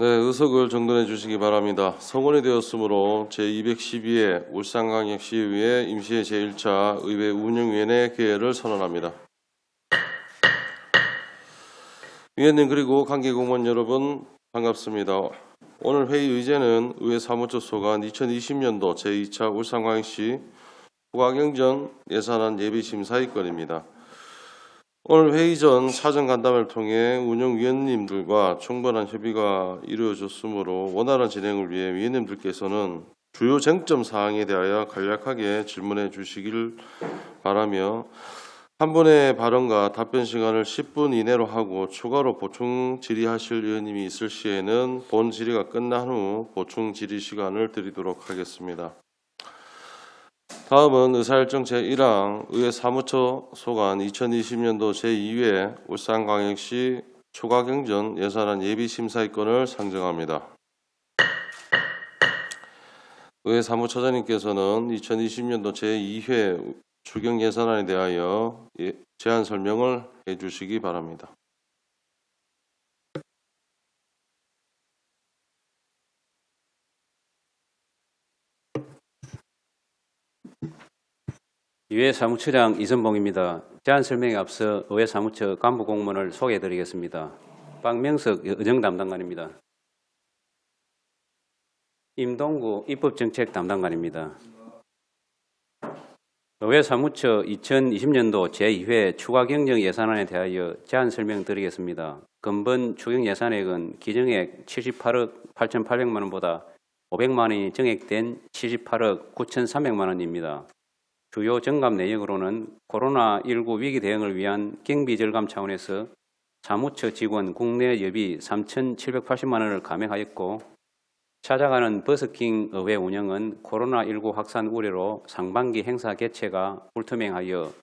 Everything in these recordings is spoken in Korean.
네, 의석을 정돈해 주시기 바랍니다. 성원이 되었으므로 제212회 울산광역시의회 임시회 제1차 의회 운영위원회 개회를 선언합니다. 위원님 그리고 관계공무원 여러분 반갑습니다. 오늘 회의 의제는 의회 사무처 소관 2020년도 제2차 울산광역시 후가경정 예산안 예비심사위권입니다. 오늘 회의 전 사전 간담회를 통해 운영위원님들과 충분한 협의가 이루어졌으므로 원활한 진행을 위해 위원님들께서는 주요 쟁점 사항에 대하여 간략하게 질문해 주시길 바라며 한 분의 발언과 답변 시간을 10분 이내로 하고 추가로 보충 질의하실 위원님이 있을 시에는 본 질의가 끝난 후 보충 질의 시간을 드리도록 하겠습니다. 다음은 의사일정 제1항 의회 사무처 소관 2020년도 제2회 울산광역시 추가경정 예산안 예비심사위권을 상정합니다. 의회 사무처장님께서는 2020년도 제2회 추경 예산안에 대하여 제안 설명을 해주시기 바랍니다. 의회 사무처장 이선봉입니다. 제안 설명에 앞서 의회 사무처 간부 공무원을 소개해드리겠습니다. 박명석 의정 담당관입니다. 임동구 입법정책 담당관입니다. 의회 사무처 2020년도 제2회 추가경정 예산안에 대하여 제안 설명드리겠습니다. 근본 추경 예산액은 기정액 78억 8,800만 원보다 500만 원이 증액된 78억 9,300만 원입니다. 주요 정감 내역으로는 코로나19 위기 대응을 위한 경비 절감 차원에서 사무처 직원 국내 여비 3,780만 원을 감액하였고, 찾아가는 버스킹 의회 운영은 코로나19 확산 우려로 상반기 행사 개최가 불투명하여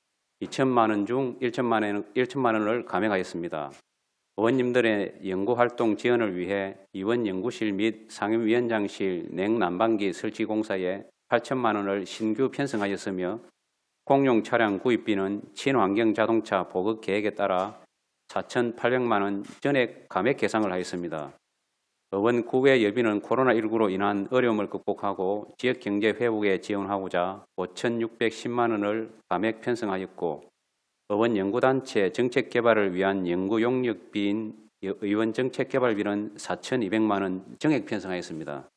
2천만 원 중 1천만 원을 감액하였습니다. 의원님들의 연구활동 지원을 위해 의원연구실 및 상임위원장실 냉난방기 설치 공사에 8천만 원을 신규 편성하였으며, 공용 차량 구입비는 친환경 자동차 보급 계획에 따라 4,800만 원 전액 감액 계상을 하였습니다. 의원 구외 여비는 코로나19로 인한 어려움을 극복하고 지역 경제 회복에 지원하고자 5,610만 원을 감액 편성하였고, 의원 연구단체 정책 개발을 위한 연구 용역비인 의원 정책 개발비는 4,200만 원 정액 편성하였습니다.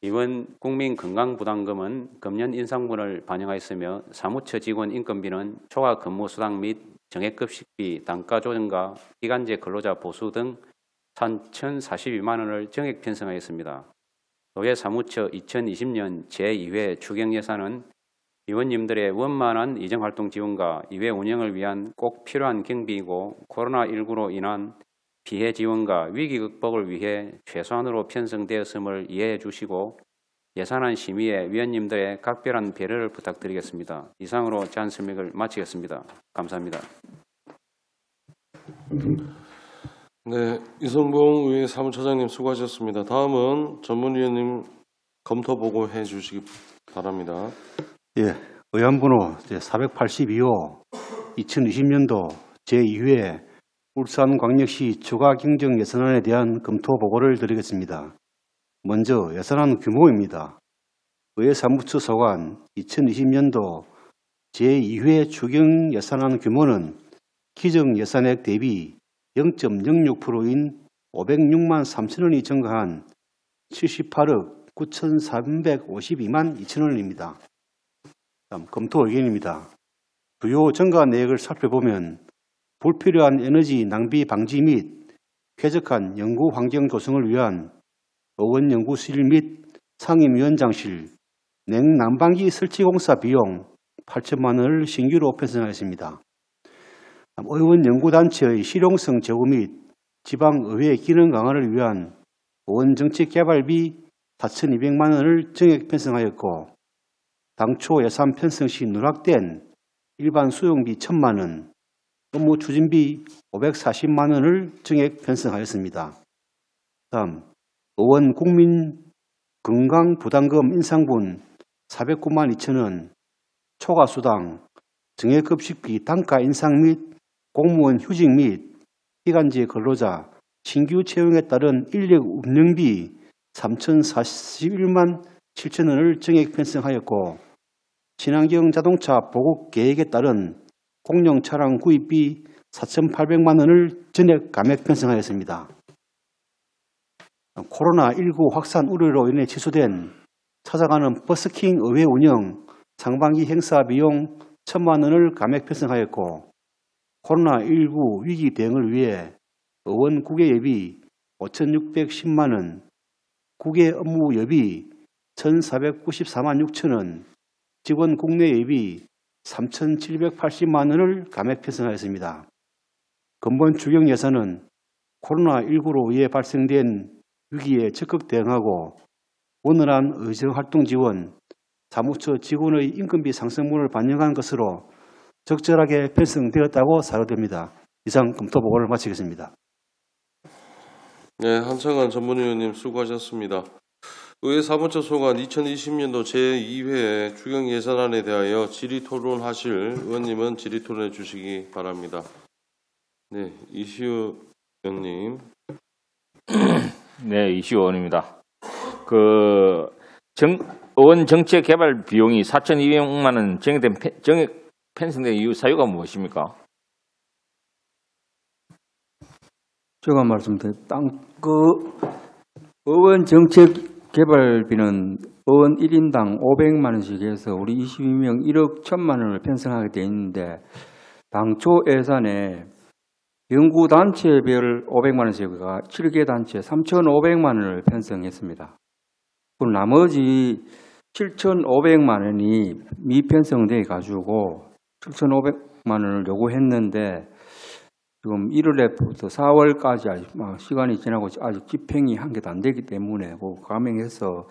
의원 국민건강부담금은 금년 인상분을 반영하였으며, 사무처 직원 인건비는 초과 근무수당 및 정액급식비, 단가조정과 기간제 근로자 보수 등 3,042만 원을 정액 편성하였습니다. 의회 사무처 2020년 제2회 추경예산은 의원님들의 원만한 의정활동 지원과 의회 운영을 위한 꼭 필요한 경비이고, 코로나19로 인한 피해 지원과 위기 극복을 위해 최소한으로 편성되었음을 이해해 주시고 예산안 심의에 위원님들의 각별한 배려를 부탁드리겠습니다. 이상으로 제안 설명을 마치겠습니다. 감사합니다. 네, 이선봉 의회 사무처장님 수고하셨습니다. 다음은 전문위원님 검토 보고해 주시기 바랍니다. 예, 의안번호 482호 2020년도 제2회 울산광역시 추가경정 예산안에 대한 검토 보고를 드리겠습니다. 먼저 예산안 규모입니다. 의회 사무처 소관 2020년도 제2회 추경 예산안 규모는 기정 예산액 대비 0.06%인 506만 3천 원이 증가한 78억 9,352만 2천 원입니다. 다음 검토 의견입니다. 주요 증가 내역을 살펴보면 불필요한 에너지 낭비 방지 및 쾌적한 연구 환경 조성을 위한 의원연구실 및 상임위원장실 냉난방기 설치 공사 비용 8천만 원을 신규로 편성하였습니다. 의원연구단체의 실용성 제고 및 지방의회 기능 강화를 위한 의원정책개발비 4,200만 원을 정액 편성하였고, 당초 예산 편성 시 누락된 일반 수용비 1,000만 원, 업무 추진비 540만 원을 정액 편성하였습니다. 다음, 의원 국민 건강 부담금 인상분 409만 2천 원, 초과수당, 정액급식비 단가 인상 및 공무원 휴직 및 기간제 근로자 신규 채용에 따른 인력 운영비 3,041만 7천 원을 증액 편성하였고 친환경 자동차 보급 계획에 따른 공용 차량 구입비 4,800만 원을 전액 감액 편성하였습니다. 코로나19 확산 우려로 인해 취소된 찾아가는 버스킹 의회 운영 상반기 행사 비용 1,000만 원을 감액 편성하였고 코로나19 위기 대응을 위해 의원 국외 예비 5,610만 원, 국외 업무 예비 1,494만 6천 원, 직원 국내 예비 3,780만 원을 감액 편성하였습니다. 근본 추경 예산은 코로나19로 인해 발생된 위기에 적극 대응하고 원활한 의정활동 지원, 사무처 직원의 임금비 상승분을 반영한 것으로 적절하게 편성되었다고 사료됩니다. 이상 검토보고를 마치겠습니다. 네, 한창환 전문위원님 수고하셨습니다. 의회 사무처 소관 2020년도 제2회 추경 예산안에 대하여 질의토론하실 의원님은 질의토론해 주시기 바랍니다. 네, 이시우 의원님. 네, 이시우 의원입니다. 의원 정책 개발 비용이 4,200만 원 정액 편성된 이유 사유가 무엇입니까? 제가 말씀드린 의원 정책 개발비는 의원 1인당 500만 원씩 해서 우리 22명 1억 1천만 원을 편성하게 되어 있는데 당초 예산에 연구단체별 500만 원씩과 7개 단체 3,500만 원을 편성했습니다. 그리고 나머지 7,500만 원이 미편성돼 가지고 7,500만 원을 요구했는데 지금 1월에부터 4월까지 시간이 지나고 아직 집행이 한 개도 안 되기 때문에 감행해서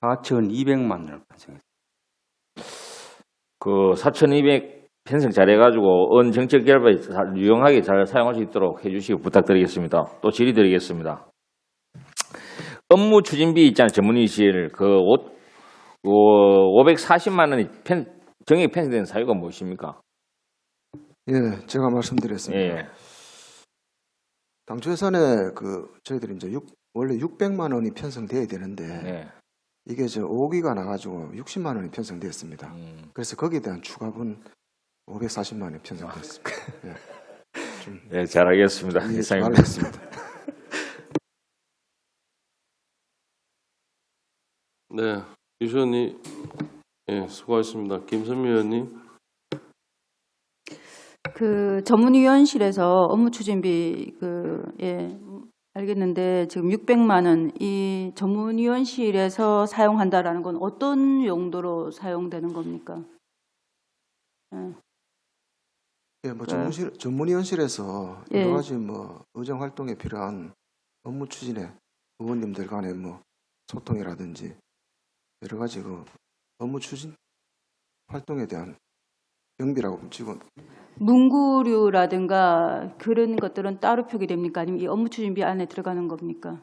4,200만 원을 편성했습니다. 4,200 편성 잘해가지고 의원 정책 개발비 유용하게 잘 사용할 수 있도록 해주시기 부탁드리겠습니다. 또 질의드리겠습니다. 업무 추진비 있잖아요. 전문의실 540만 원이 정액 편성된 사유가 무엇입니까? 예, 제가 말씀드렸습니다. 예. 당초 예산에 저희들이 이제 원래 600만 원이 편성돼야 되는데 예. 이게 5기가 나가지고 60만 원이 편성되었습니다. 그래서 거기에 대한 추가분 540만 원이 편성됐습니다. 예. 예, 잘 알겠습니다. 이해 좀 이상입니다. 하겠습니다. 네, 이시우 의원님. 예, 수고하셨습니다. 김선미 의원님. 전문위원실에서 업무 추진비 알겠는데 지금 600만 원 이 전문위원실에서 사용한다라는 건 어떤 용도로 사용되는 겁니까? 예, 전문위원실에서 예. 여러 가지 의정 활동에 필요한 업무 추진에 의원님들 간의 소통이라든지 여러 가지 업무 추진 활동에 대한 경비라고 지금 문구류라든가 그런 것들은 따로 표기됩니까? 아니면 이 업무 추진비 안에 들어가는 겁니까?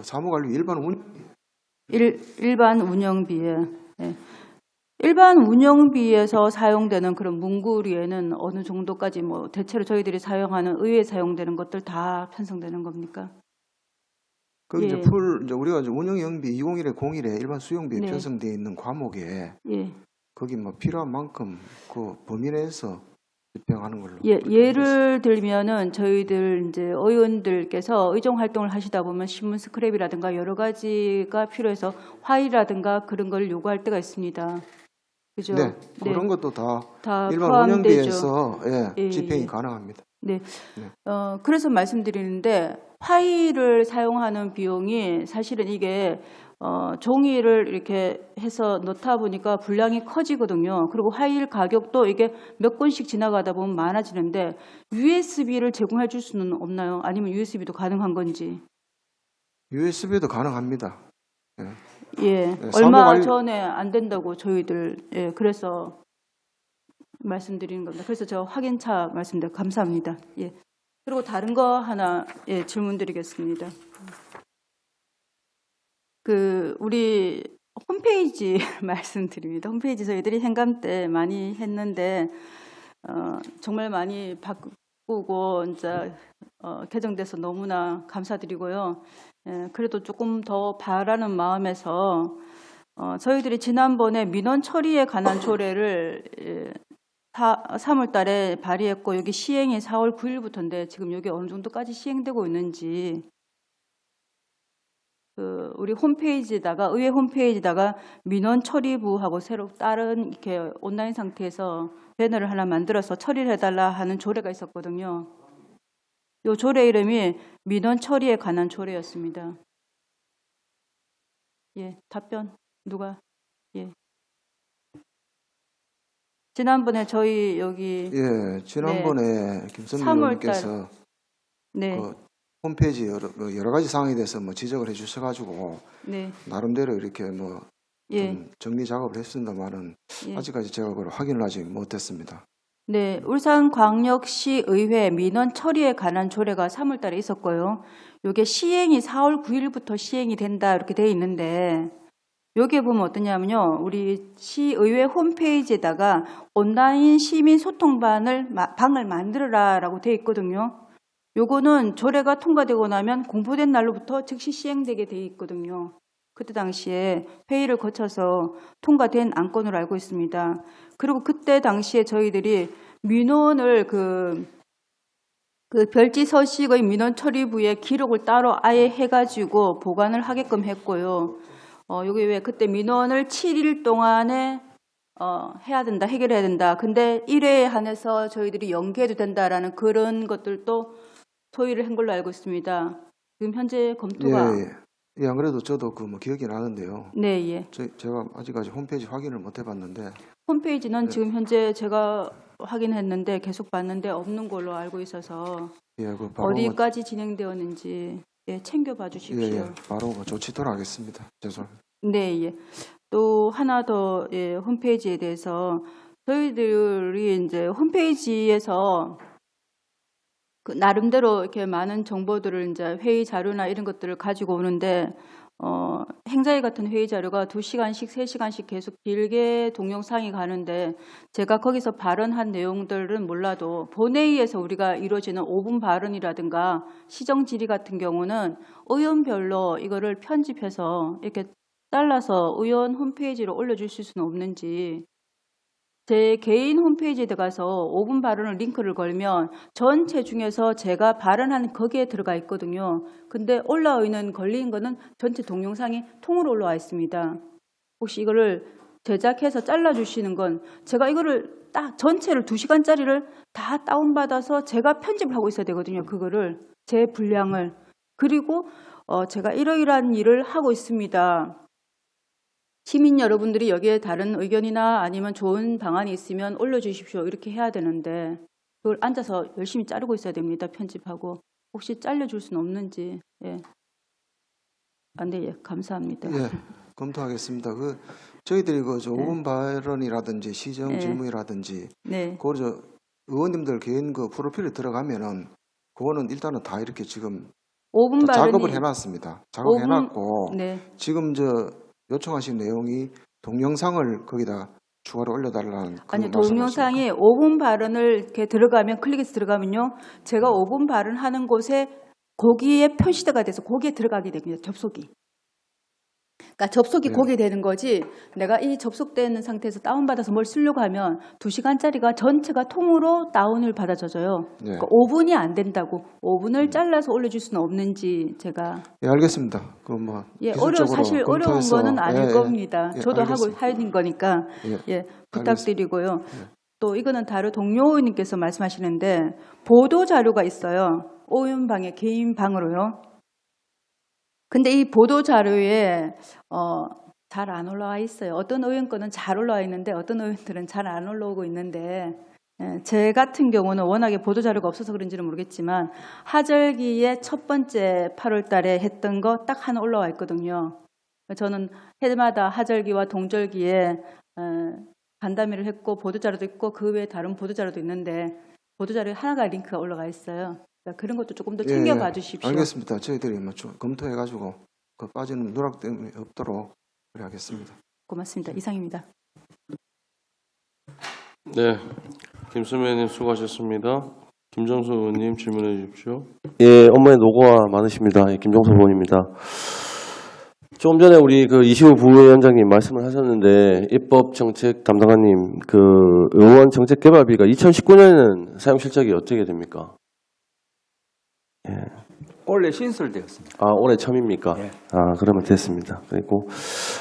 사무관리 일반 일반 운영비에 일반 운영비에서 사용되는 그런 문구류에는 어느 정도까지 대체로 저희들이 사용하는 의회에 사용되는 것들 다 편성되는 겁니까? 거기 예. 이제 우리가 운영영비 201에 01에 일반 수용비에 네. 편성되어 있는 과목에 예. 거기 필요한 만큼 범위 내에서 집행하는 걸로. 예를 들면은 저희들 이제 의원들께서 의정 활동을 하시다 보면 신문 스크랩이라든가 여러 가지가 필요해서 화의라든가 그런 걸 요구할 때가 있습니다. 그죠? 네, 그런 것도 다 일반 포함되죠. 운영비에서 예, 집행이 예. 가능합니다. 네. 그래서 말씀드리는데 화의를 사용하는 비용이 사실은 이게 종이를 이렇게 해서 넣다 보니까 분량이 커지거든요. 그리고 화일 가격도 이게 몇 건씩 지나가다 보면 많아지는데 USB를 제공해 줄 수는 없나요? 아니면 USB도 가능한 건지? USB도 가능합니다. 예, 네, 얼마 사무관리- 전에 안 된다고 저희들 그래서 말씀드리는 겁니다. 그래서 저 확인차 말씀드려 감사합니다. 예. 그리고 다른 거 하나 질문드리겠습니다. 우리 홈페이지 말씀드립니다. 홈페이지 저희들이 행감 때 많이 했는데 정말 많이 기쁘고 이제 개정돼서 너무나 감사드리고요. 그래도 조금 더 바라는 마음에서 저희들이 지난번에 민원 처리에 관한 조례를 3월 달에 발의했고 여기 시행이 4월 9일부터인데 지금 여기 어느 정도까지 시행되고 있는지 우리 홈페이지에다가 의회 홈페이지에다가 민원 처리부하고 새로 다른 이렇게 온라인 상태에서 배너를 하나 만들어서 처리를 해달라 하는 조례가 있었거든요. 이 조례 이름이 민원 처리에 관한 조례였습니다. 예, 답변 누가? 예. 지난번에 저희 여기 예, 지난번에 김선미 3월 의원께서 네, 그 홈페이지 여러 가지 사항에 대해서 뭐 지적을 해주셔가지고 네, 나름대로 이렇게 뭐 예, 좀 정리 작업을 했습니다만은 예. 아직까지 제가 그걸 확인을 하지 못했습니다. 네, 울산광역시 의회 민원 처리에 관한 조례가 3월 달에 있었고요. 이게 시행이 4월 9일부터 시행이 된다 이렇게 돼 있는데 여기에 보면 어떠냐면요. 우리 시의회 홈페이지에다가 온라인 시민 소통방을 만들어라라고 돼 있거든요. 요거는 조례가 통과되고 나면 공포된 날로부터 즉시 시행되게 돼 있거든요. 그때 당시에 회의를 거쳐서 통과된 안건으로 알고 있습니다. 그리고 그때 당시에 저희들이 민원을 그 별지 서식의 민원 처리부에 기록을 따로 아예 해가지고 보관을 하게끔 했고요. 여기 왜 그때 민원을 7일 동안에 해야 된다, 해결해야 된다. 근데 1회에 한해서 저희들이 연기해도 된다라는 그런 것들도 토의를 한 걸로 알고 있습니다. 지금 현재 검토가 예, 안 그래도 저도 그 뭐 기억이 나는데요. 네, 예. 제가 아직까지 홈페이지 확인을 못 해봤는데 홈페이지는 지금 현재 제가 확인했는데 계속 봤는데 없는 걸로 알고 있어서 예, 그 바로 어디까지 진행되었는지 챙겨봐 주십시오. 예, 바로 조치토록 하겠습니다. 죄송합니다. 네, 예. 또 하나 더 홈페이지에 대해서 저희들이 이제 홈페이지에서 그 나름대로 이렇게 많은 정보들을 이제 회의 자료나 이런 것들을 가지고 오는데 행자회 같은 회의 자료가 2시간씩, 3시간씩 계속 길게 동영상이 가는데 제가 거기서 발언한 내용들은 몰라도 본회의에서 우리가 이루어지는 5분 발언이라든가 시정 질의 같은 경우는 의원별로 이거를 편집해서 이렇게 잘라서 의원 홈페이지로 올려주실 수는 없는지 제 개인 홈페이지에 들어가서 5분 발언을 링크를 걸면 전체 중에서 제가 발언한 거기에 들어가 있거든요. 근데 올라와 있는 걸린 거는 전체 동영상이 통으로 올라와 있습니다. 혹시 이거를 제작해서 잘라주시는 건 제가 이거를 딱 전체를 2시간짜리를 다 다운받아서 제가 편집을 하고 있어야 되거든요. 그거를 제 분량을. 그리고 제가 이러이러한 일을 하고 있습니다. 시민 여러분들이 여기에 다른 의견이나 아니면 좋은 방안이 있으면 올려주십시오. 이렇게 해야 되는데 그걸 앉아서 열심히 자르고 있어야 됩니다. 편집하고. 혹시 잘려줄 수는 없는지. 예. 네, 예. 감사합니다. 예, 검토하겠습니다. 저희들이 그 5분 발언이라든지 시정 네. 질문이라든지 네. 그 의원님들 개인 그 프로필에 들어가면은 그거는 일단은 다 이렇게 지금 5분 다 발언이 작업을 해놨습니다. 작업해놨고 네. 지금 요청하신 내용이 동영상을 거기다 추가로 올려달라는 그 아니 말씀하십니까? 동영상에 5분 발언을 이렇게 들어가면 클릭해서 들어가면요. 제가 5분 발언하는 곳에 거기에 표시가 돼서 거기에 들어가게 됩니다. 접속이. 그러니까 접속이 네. 거기에 되는 거지 내가 이 접속되는 상태에서 다운받아서 뭘 쓰려고 하면 2시간짜리가 전체가 통으로 다운을 받아져요. 네. 그러니까 5분이 안 된다고 5분을 잘라서 올려줄 수는 없는지 제가 예, 알겠습니다. 기술적으로 사실 어려운 검토해서 거는 아닐 예, 겁니다. 예, 저도 알겠습니다. 하고 하는 거니까 예, 부탁드리고요. 또 이거는 다른 동료 의원님께서 말씀하시는데 보도 자료가 있어요. 오윤방의 개인 방으로요. 근데 이 보도 자료에 잘 안 올라와 있어요. 어떤 의원 거는 잘 올라와 있는데 어떤 의원들은 잘 안 올라오고 있는데 제 같은 경우는 워낙에 보도 자료가 없어서 그런지는 모르겠지만 하절기에 첫 번째 8월 달에 했던 거 딱 하나 올라와 있거든요. 저는 해마다 하절기와 동절기에 간담회를 했고 보도 자료도 있고 그 외에 다른 보도 자료도 있는데 보도 자료에 하나가 링크가 올라가 있어요. 그러니까 그런 것도 조금 더 챙겨봐 주십시오. 알겠습니다. 저희들이 좀 검토해가지고 그 빠지는 누락됨이 없도록 그래 하겠습니다. 고맙습니다. 이상입니다. 네, 김수미 의원님 수고하셨습니다. 김정수 의원님 질문해 주십시오. 예, 업무에 노고가 많으십니다. 예, 김정수 의원입니다. 조금 전에 우리 그 이시우 부위원장님 말씀을 하셨는데 입법정책 담당관님 그 의원 정책 개발비가 2019년에는 사용 실적이 어떻게 됩니까? 예. 원래 신설되었습니다. 아, 올해 처음입니까? 예. 아, 그러면 됐습니다. 그리고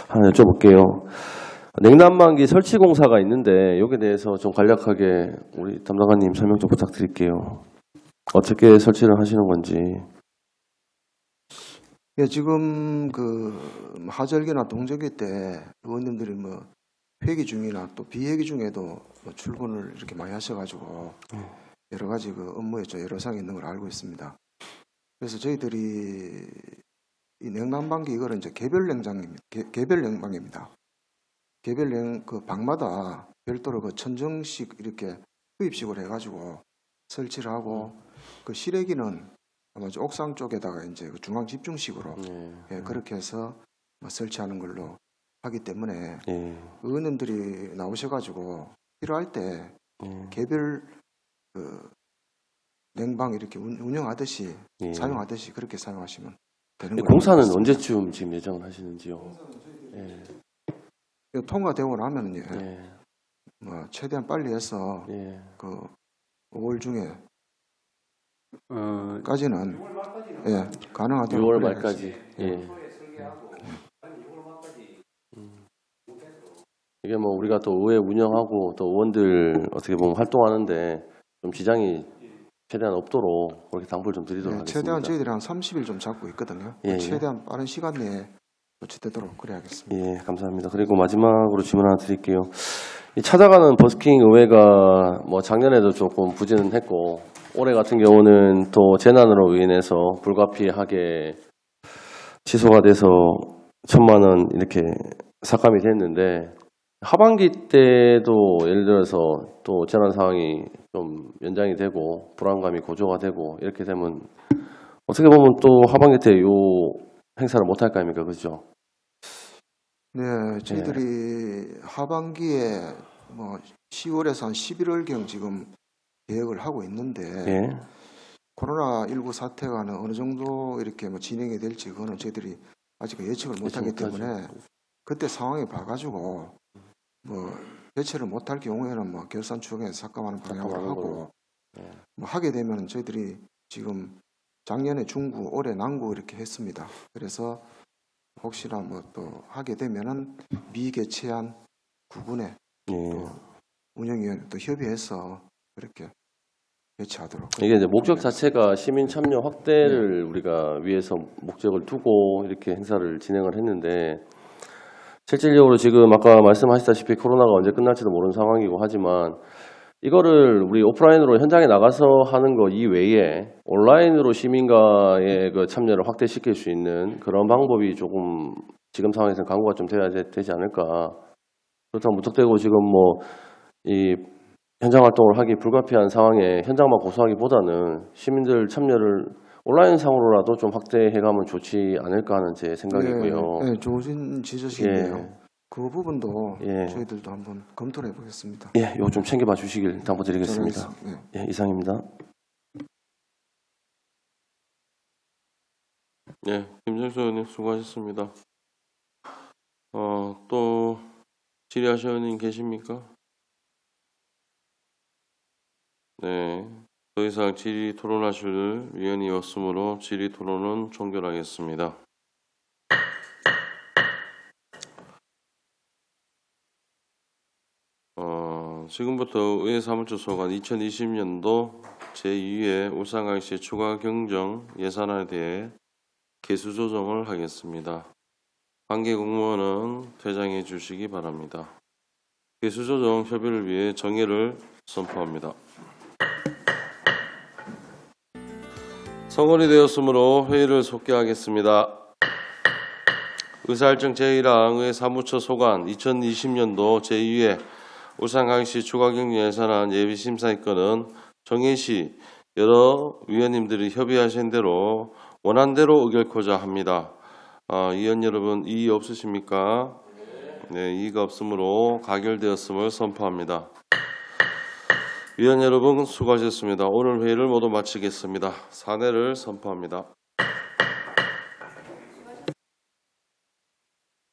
하나 여쭤볼게요. 냉난방기 설치 공사가 있는데 여기에 대해서 좀 간략하게 우리 담당관님 설명 좀 부탁드릴게요. 어떻게 설치를 하시는 건지. 예, 지금 그 하절기나 동절기 때 의원님들이 뭐 회기 중이나 또 비회기 중에도 뭐 출근을 이렇게 많이 하셔가지고 여러 가지 그 업무에 좀 여러상이 있는 걸 알고 있습니다. 그래서 저희들이 이 냉난방기 이거는 이제 개별 냉장입니다. 개별 냉방입니다. 개별 그 방마다 별도로 그 천정식 이렇게 투입식으로 해가지고 설치를 하고 그 실외기는 아마 옥상 쪽에다가 이제 그 중앙 집중식으로 예, 그렇게 해서 뭐 설치하는 걸로 하기 때문에 의원님들이 나오셔가지고 필요할 때 개별 그 냉방 이렇게 운영하듯이 사용하듯이 그렇게 사용하시면 되는 거예요. 공사는 언제쯤 지금 예정을 하시는지요? 이거 통과되고 나면은요, 예. 뭐 최대한 빨리 해서 예. 그 5월 중에 어, 까지는 예, 가능하도록 6월 그래야지. 말까지. 예. 이게 뭐 우리가 또 의회 운영하고 또 의원들 어떻게 보면 활동하는데 좀 지장이 최대한 없도록 그렇게 당부를 좀 드리도록 예, 하겠습니다. 최대한 저희들이 한 30일 좀 잡고 있거든요. 예, 예. 최대한 빠른 시간 내에 조치되도록 그래야겠습니다. 예, 감사합니다. 그리고 마지막으로 질문 하나 드릴게요. 이 찾아가는 버스킹 의회가 뭐 작년에도 조금 부진은 했고 올해 같은 경우는 또 재난으로 인해서 불가피하게 취소가 돼서 1,000만 원 이렇게 삭감이 됐는데 하반기 때도 예를 들어서 또 재난 상황이 좀 연장이 되고 불안감이 고조가 되고 이렇게 되면 어떻게 보면 또 하반기 때 요 행사를 못 할 거 아닙니까? 그죠? 네, 저희들이 하반기에 뭐 10월에서 한 11월경 지금 계획을 하고 있는데 예. 코로나19 사태가 어느 정도 이렇게 뭐 진행이 될지 그거는 저희들이 아직 예측을 못하기 때문에 그때 상황을 봐가지고 뭐 대처를 못할 경우에는 뭐 결산 추경에서 삭감하는 방향으로 하고 뭐 하게 되면 저희들이 지금 작년에 중구, 올해 남구 이렇게 했습니다. 그래서 혹시나 뭐 또 하게 되면은 미개최한 구군에 예. 운영위원회 또 협의해서 그렇게 개최하도록. 이게 이제 목적 자체가 시민 참여 확대를 우리가 위해서 목적을 두고 이렇게 행사를 진행을 했는데 실질적으로 지금 아까 말씀하셨다시피 코로나가 언제 끝날지도 모르는 상황이고 하지만 이거를 우리 오프라인으로 현장에 나가서 하는 거 이외에 온라인으로 시민과의 그 참여를 확대시킬 수 있는 그런 방법이 조금 지금 상황에서는 강구가 좀 돼야 되지 않을까. 그렇다고 무턱대고 지금 뭐 이 현장 활동을 하기 불가피한 상황에 현장만 고수하기보다는 시민들 참여를 온라인 상으로라도 좀 확대해가면 좋지 않을까 하는 제 생각이고요. 네, 좋은 지적인데요. 예. 그 부분도 예. 저희들도 한번 검토를 해보겠습니다. 예, 이거 좀 챙겨봐 주시길 당부드리겠습니다. 저는, 예, 이상입니다. 예, 김정수 의원님 수고하셨습니다. 또 질의하실 의원님 계십니까? 네, 더 이상 질의 토론하실 위원이 없으므로 질의 토론은 종결하겠습니다. 지금부터 의회 사무처 소관 2020년도 제2회 울산광역시 추가 경정 예산안에 대해 개수 조정을 하겠습니다. 관계 공무원은 퇴장해 주시기 바랍니다. 개수 조정 협의를 위해 정회를 선포합니다. 성원이 되었으므로 회의를 속개하겠습니다. 의사일정 제1항 의회 사무처 소관 2020년도 제2회 울산광역시 추가경정 예산안 예비심사의 건은 정해시 여러 위원님들이 협의하신 대로 원안대로 의결코자 합니다. 위원 여러분 이의 없으십니까? 네, 이의가 없으므로 가결되었음을 선포합니다. 위원 여러분 수고하셨습니다. 오늘 회의를 모두 마치겠습니다. 사내를 선포합니다.